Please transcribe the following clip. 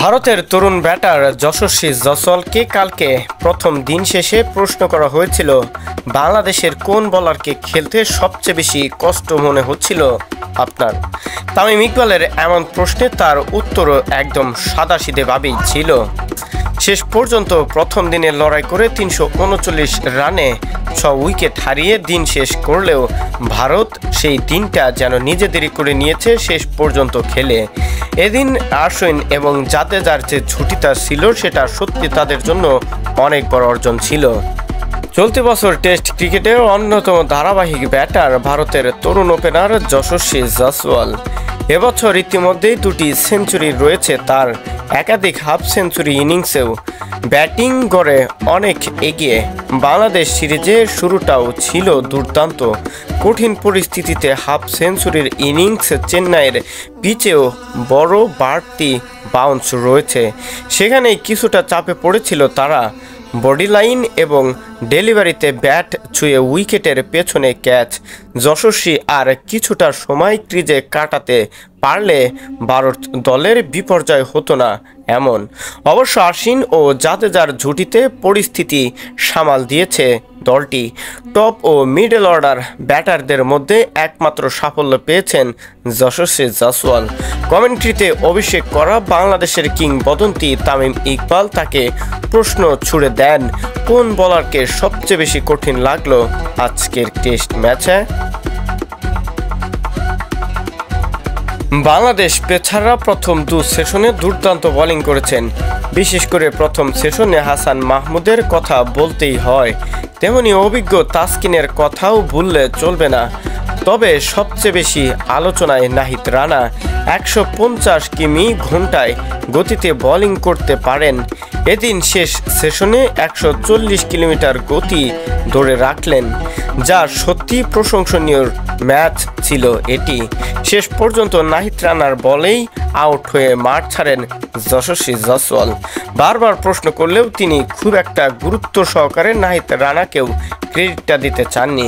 ভারতের তরুণ ব্যাটার যশস্বী জয়সওয়ালকে কালকে প্রথম দিন শেষে প্রশ্ন করা হয়েছিল বাংলাদেশের কোন বোলারকে খেলতে সবচেয়ে বেশি কষ্ট মনে হচ্ছিল আপনার। তামিম ইকবালের এমন প্রশ্নে তার উত্তরও একদম সাদাসিধেভাবেই ছিল। শেষ পর্যন্ত প্রথম দিনে লড়াই করে ৩৩৯ রানে ৬ উইকেট হারিয়ে দিন শেষ করলেও ভারত সেই দিনটা যেন নিজেদেরই করে নিয়েছে শেষ পর্যন্ত খেলে। এদিন আশ্বিন এবং জাদেজার যে ছুটিটা ছিল সেটা সত্যি তাদের জন্য অনেক বড় অর্জন ছিল। চলতি বছর টেস্ট ক্রিকেটের অন্যতম ধারাবাহিক ব্যাটার ভারতের তরুণ ওপেনার যশস্বী জয়সওয়াল। এবছর ইতিমধ্যেই ২টি সেঞ্চুরি রয়েছে তার, একাধিক হাফ সেঞ্চুরি ইনিংসেও ব্যাটিং গড়ে অনেক এগিয়ে। বাংলাদেশ সিরিজের শুরুটাও ছিল দুর্দান্ত। কঠিন পরিস্থিতিতে হাফ সেঞ্চুরির ইনিংস চেন্নাইয়ের পিচেও বড় বাড়তি বাউন্স রয়েছে, সেখানেই কিছুটা চাপে পড়েছিল তারা। বডি লাইন এবং ডেলিভারিতে ব্যাট ছুঁয়ে উইকেটের পেছনে ক্যাচ। যশস্বী আর কিছুটা সময় ক্রিজে কাটাতে পারলে ভারত দলের বিপর্যয় হতো না এমন। অবশ্য আশ্বিন ও জাদেজার জুটিতে পরিস্থিতি সামাল দিয়েছে দলটি। টপ ও মিডল অর্ডার ব্যাটারদের মধ্যে একমাত্র সাফল্য পেয়েছেন যশস্বী জয়সওয়াল। কমেন্ট্রিতে অভিষেক করা বাংলাদেশের কিংবদন্তি তামিম ইকবাল তাকে প্রশ্ন ছুড়ে দেন, কোন বোলারকে সবচেয়ে বেশি কঠিন লাগলো আজকের টেস্ট ম্যাচে। বাংলাদেশ পেসাররা প্রথম ২ সেশনে দুর্দান্ত বোলিং করেছেন। বিশেষ করে প্রথম সেশনে হাসান মাহমুদের কথা বলতেই হয়, তেমনি অভিজ্ঞ তাসকিনের কথাও ভুললে চলবে না। তবে সবচেয়ে বেশি আলোচনায় নাহিদ রানা ১৫০ কিমি ঘন্টায় গতিতে বোলিং করতে পারেন। এদিন শেষ সেশনে ১৪০ কিলোমিটার গতি ধরে রাখলেন, যা সত্যি প্রশংসনীয় ম্যাচ ছিল এটি। শেষ পর্যন্ত নাহিদ রানার বলেই আউট হয়ে মাঠ ছাড়েন যশস্বী জয়সওয়াল। বারবার প্রশ্ন করলেও তিনি খুব একটা গুরুত্ব সহকারে নাহিদ রানাকেও ক্রেডিটটা দিতে চাননি।